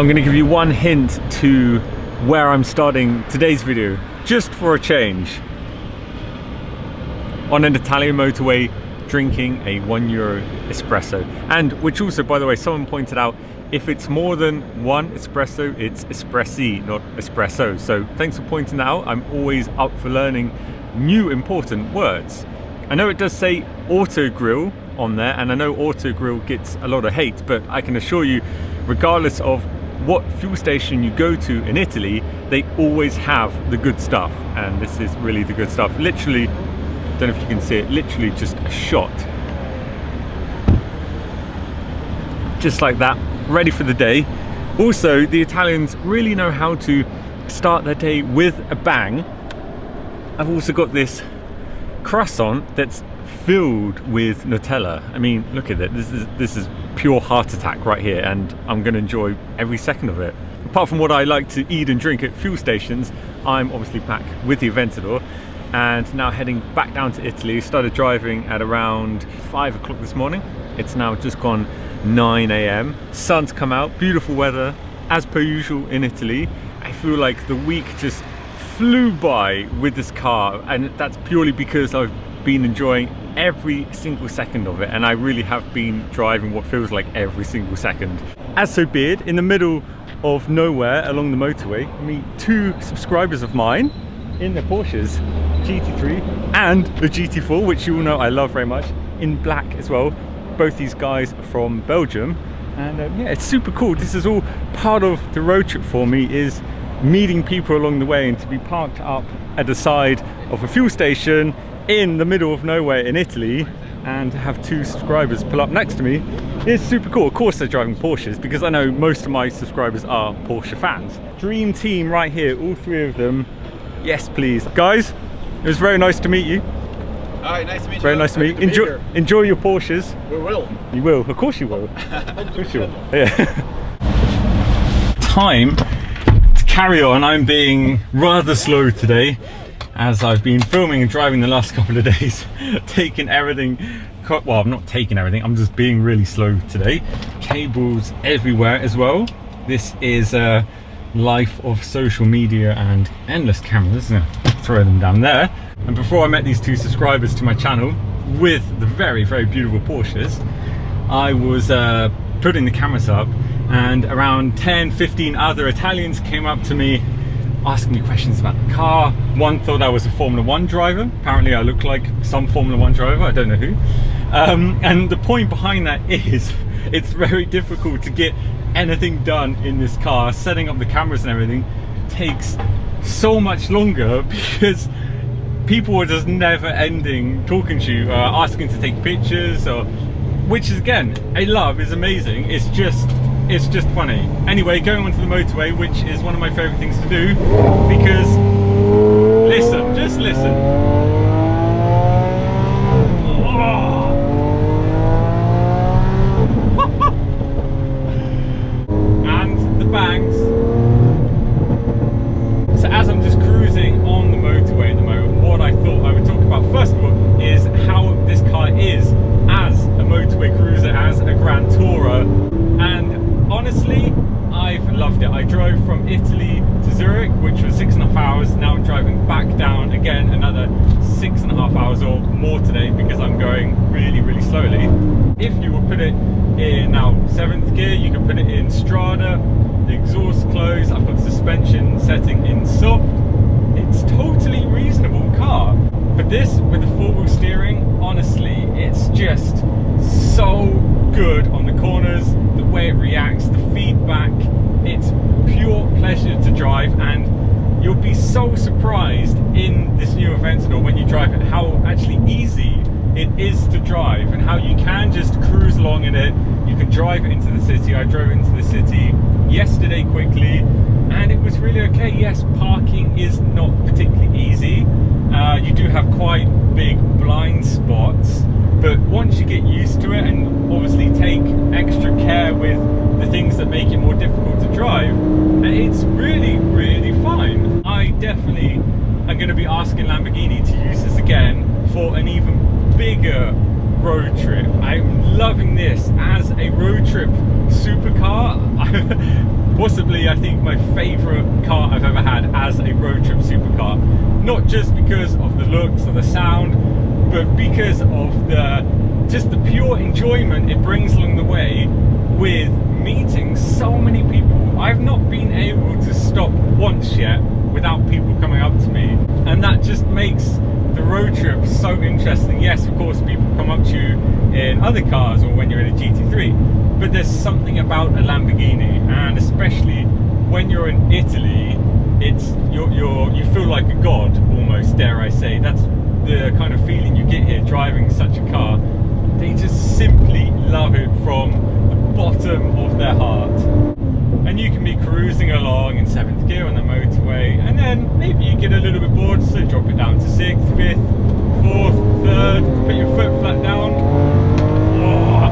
I'm going to give you one hint to where I'm starting today's video, just for a change. On an Italian motorway, drinking a €1 espresso. And which also, by the way, someone pointed out, if it's more than one espresso, it's espressi, not espresso. So thanks for pointing that out. I'm always up for learning new important words. I know it does say auto grill on there, and I know auto grill gets a lot of hate, but I can assure you, regardless of what fuel station you go to in Italy, they always have the good stuff, and this is really the good stuff. Literally, don't know if you can see it, literally just a shot. Just like that, ready for the day. Also, the Italians really know how to start their day with a bang. I've also got this croissant that's filled with Nutella. I mean, look at it. This is pure heart attack right here, and I'm going to enjoy every second of it. Apart from what I like to eat and drink at fuel stations, I'm obviously back with the Aventador and now heading back down to Italy. Started driving at around 5 o'clock this morning. It's now just gone 9 AM. Sun's come out, beautiful weather as per usual in Italy. I feel like the week just flew by with this car, and that's purely because I've been enjoying every single second of it, and I really have been driving what feels like every single second. As so be it, in the middle of nowhere along the motorway, meet two subscribers of mine in their Porsches, GT3 and the GT4, which you all know I love very much, in black as well. Both these guys are from Belgium, and yeah, it's super cool. This is all part of the road trip for me, is meeting people along the way, and to be parked up at the side of a fuel station in the middle of nowhere in Italy and to have two subscribers pull up next to me is super cool. Of course they're driving Porsches, because I know most of my subscribers are Porsche fans. Dream team right here, all three of them. Yes please. Guys, it was very nice to meet you. Alright, nice to meet you. Very nice to meet you. Enjoy your Porsches. We will. You will, of course you will. Of course you will. Yeah. Time to carry on. I'm being rather slow today, as I've been filming and driving the last couple of days, taking everything, well, I'm not taking everything, I'm just being really slow today. Cables everywhere as well. This is a life of social media and endless cameras. Throw them down there. And before I met these two subscribers to my channel with the very, very beautiful Porsches, I was putting the cameras up, and around 10-15 other Italians came up to me asking me questions about the car. One thought I was a Formula 1 driver. Apparently I look like some Formula 1 driver, I don't know who. And the point behind that is, it's very difficult to get anything done in this car. Setting up the cameras and everything takes so much longer, because people are just never ending talking to you, asking to take pictures, or, which is, again, I love, is amazing. It's just funny. Anyway, going onto the motorway, which is one of my favorite things to do, because listen, just listen. Oh. And the bangs. So as I'm just cruising on the motorway at the moment, what I thought I would talk about first of all is how this car is as a motorway cruiser, as a Grand Tourer. And honestly, I've loved it. I drove from Italy to Zurich, which was 6.5 hours. Now I'm driving back down again, another 6.5 hours or more today, because I'm going really, really slowly. If you will put it in now 7th gear, you can put it in Strada, the exhaust closed, I've got suspension setting in soft. It's totally reasonable car. But this, with the 4-wheel steering, honestly, it's just so good on the corners, the way it reacts, the feedback. It's pure pleasure to drive, and you'll be so surprised in this new Aventador when you drive it, how actually easy it is to drive, and how you can just cruise along in it. You can drive it into the city. I drove it into the city yesterday quickly, and it was really okay. Yes, parking is not particularly easy. You do have quite big blind spots, but once you get used to it and obviously take extra care with the things that make it more difficult to drive, it's really, really fine. I definitely am going to be asking Lamborghini to use this again for an even bigger road trip. I'm loving this as a road trip supercar. Possibly, I think, my favourite car I've ever had as a road trip supercar. Not just because of the looks or the sound, but because of just the pure enjoyment it brings along the way with meeting so many people. I've not been able to stop once yet without people coming up to me, and that just makes the road trip so interesting. Yes, of course, people come up to you in other cars or when you're in a GT3, but there's something about a Lamborghini, and especially when you're in Italy, you feel like a god almost, dare I say. That's the kind of feeling you get here driving such a car. They just simply love it from the bottom of their heart. And you can be cruising along in 7th gear on the motorway, and then maybe you get a little bit bored, so drop it down to 6th, 5th, 4th, 3rd, put your foot flat down. Oh.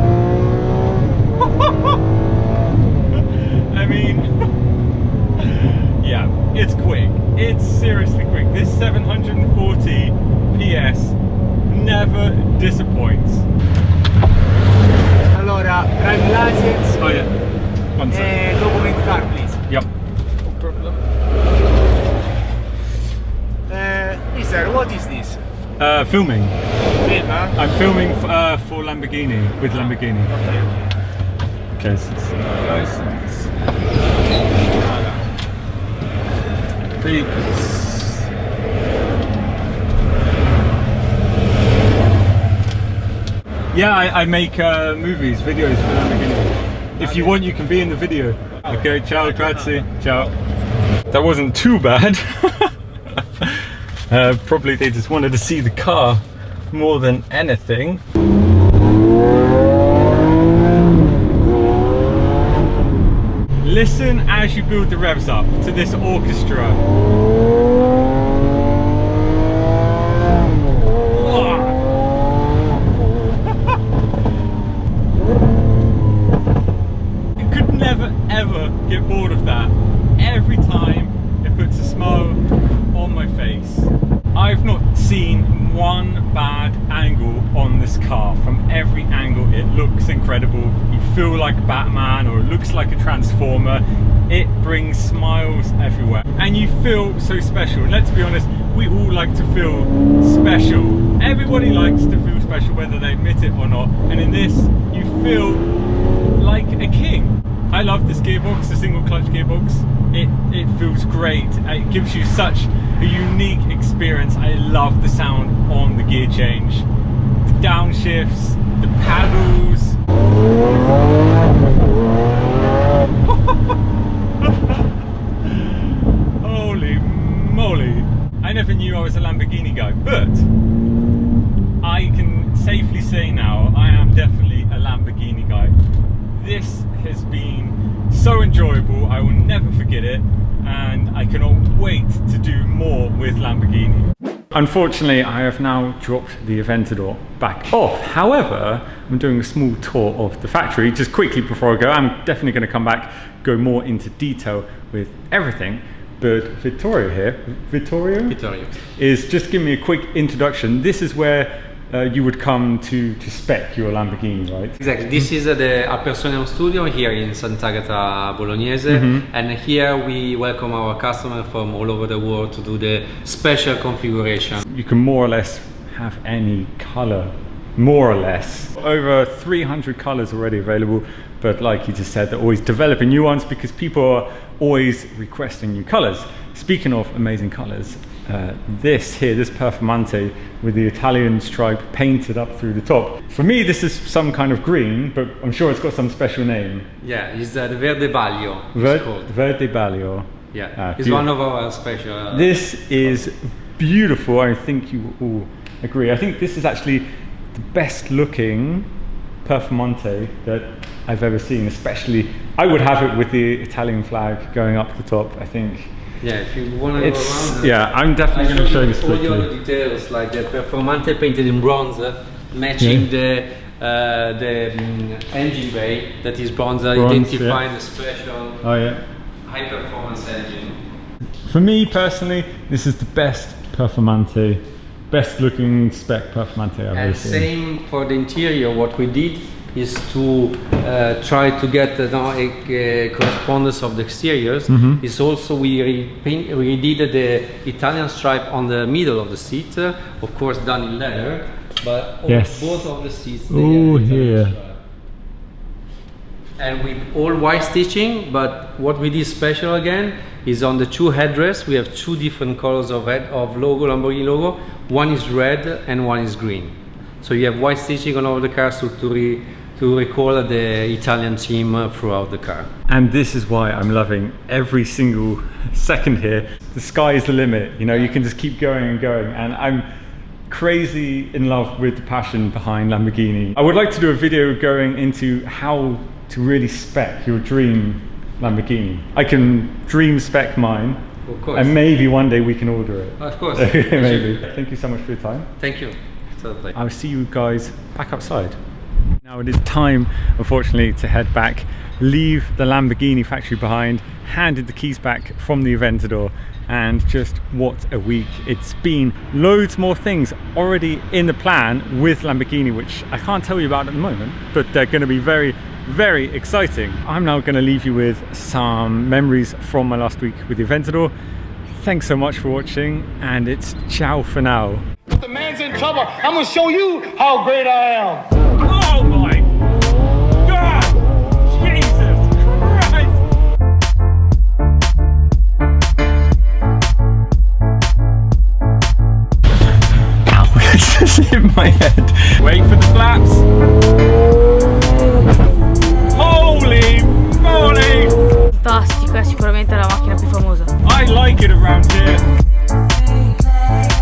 I mean, yeah, it's quick. It's seriously quick. This 740 PS never disappoints. Allora, driving license. Oh yeah. One second. Document card, please. Yep. No problem. Mister, what is this? Filming. Film, huh? I'm filming for Lamborghini, with Lamborghini. Okay. Okay, so it's license. Papers. Yeah, I make movies, videos for Lamborghini. If you want, you can be in the video. Okay, ciao, grazie, ciao. That wasn't too bad. Probably they just wanted to see the car more than anything. Listen as you build the revs up to this orchestra. Ever get bored of that. Every time it puts a smile on my face. I've not seen one bad angle on this car. From every angle it looks incredible. You feel like Batman, or it looks like a transformer. It brings smiles everywhere and you feel so special. And let's be honest, we all like to feel special. Everybody likes to feel special, whether they admit it or not, and in this you feel like a king. I love this gearbox, the single clutch gearbox. It feels great. It gives you such a unique experience. I love the sound on the gear change. The downshifts, the paddles. Holy moly. I never knew I was a Lamborghini guy, but I can safely say now I am definitely a Lamborghini guy. This has been so enjoyable, I will never forget it, and I cannot wait to do more with Lamborghini. Unfortunately, I have now dropped the Aventador back off. However, I'm doing a small tour of the factory. Just quickly before I go, I'm definitely going to come back, go more into detail with everything. But Vittorio here, Vittorio, is just giving me a quick introduction. This is where you would come to spec your Lamborghini, right? Exactly. This is our personal studio here in Sant'Agata Bolognese, and here we welcome our customers from all over the world to do the special configuration. You can more or less have any color, more or less. Over 300 colors already available, but like you just said, they're always developing new ones because people are always requesting new colors. Speaking of amazing colors, this here, this Performante with the Italian stripe painted up through the top. For me, this is some kind of green, but I'm sure it's got some special name. Yeah, it's the Verde Baglio. Verde Baglio. Yeah, it's one of our special. This is beautiful. I think you all agree. I think this is actually the best looking Performante that I've ever seen. Especially, I would have it with the Italian flag going up the top, I think. Yeah, if you want to go around. Yeah, I'm definitely going to show you this quickly. All the details, like the Performante painted in bronze, matching the engine bay that is bronze, identifying the special high performance engine. For me personally, this is the best Performante, best looking spec Performante I've ever seen. And same for the interior, what we did, is to try to get a correspondence of the exteriors. Is also we redid the Italian stripe on the middle of the seat, of course done in leather, but both of the seats they have Italian stripe. And with all white stitching, but what we did special again is on the two headrests we have two different colors of logo, Lamborghini logo. One is red and one is green. So you have white stitching on all the cars to recall the Italian theme throughout the car. And this is why I'm loving every single second here. The sky is the limit, you know, you can just keep going and going, and I'm crazy in love with the passion behind Lamborghini. I would like to do a video going into how to really spec your dream Lamborghini. I can dream spec mine, of course, and maybe one day we can order it. Of course. Maybe. Thank you so much for your time. Thank you. Totally. I'll see you guys back outside. Now it is time, unfortunately, to head back, leave the Lamborghini factory behind, handed the keys back from the Aventador, and just what a week it's been. Loads more things already in the plan with Lamborghini, which I can't tell you about at the moment, but they're going to be very, very exciting. I'm now going to leave you with some memories from my last week with the Aventador. Thanks so much for watching, and it's ciao for now. The man's in trouble. I'm gonna show you how great I am. Oh my God! Jesus Christ! Ow, it's just hit my head. Wait for the flaps. Holy moly! Fantastica, è sicuramente la macchina più famosa. I like it around here.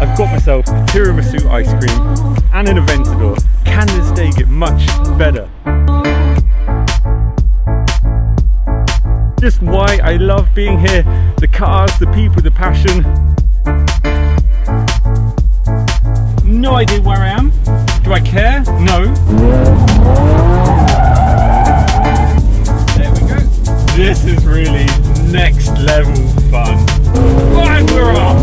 I've got myself tiramisu ice cream and an Aventador. Can this day get much better? Just why I love being here. The cars, the people, the passion. No idea where I am. Do I care? No. There we go. This is really next level fun. And we're off.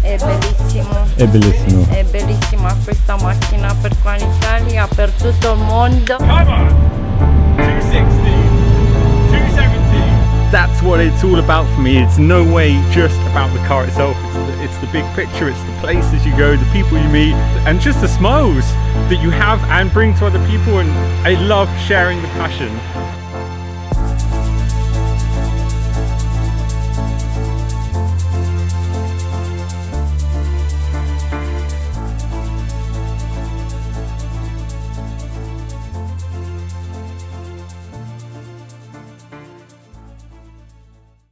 È bellissimo. È bellissimo. È bellissima questa macchina per qua in Italia, per tutto il mondo. Come on! 260, 270. That's what it's all about for me. It's no way just about the car itself. It's the big picture, it's the places you go, the people you meet, and just the smiles that you have and bring to other people. And I love sharing the passion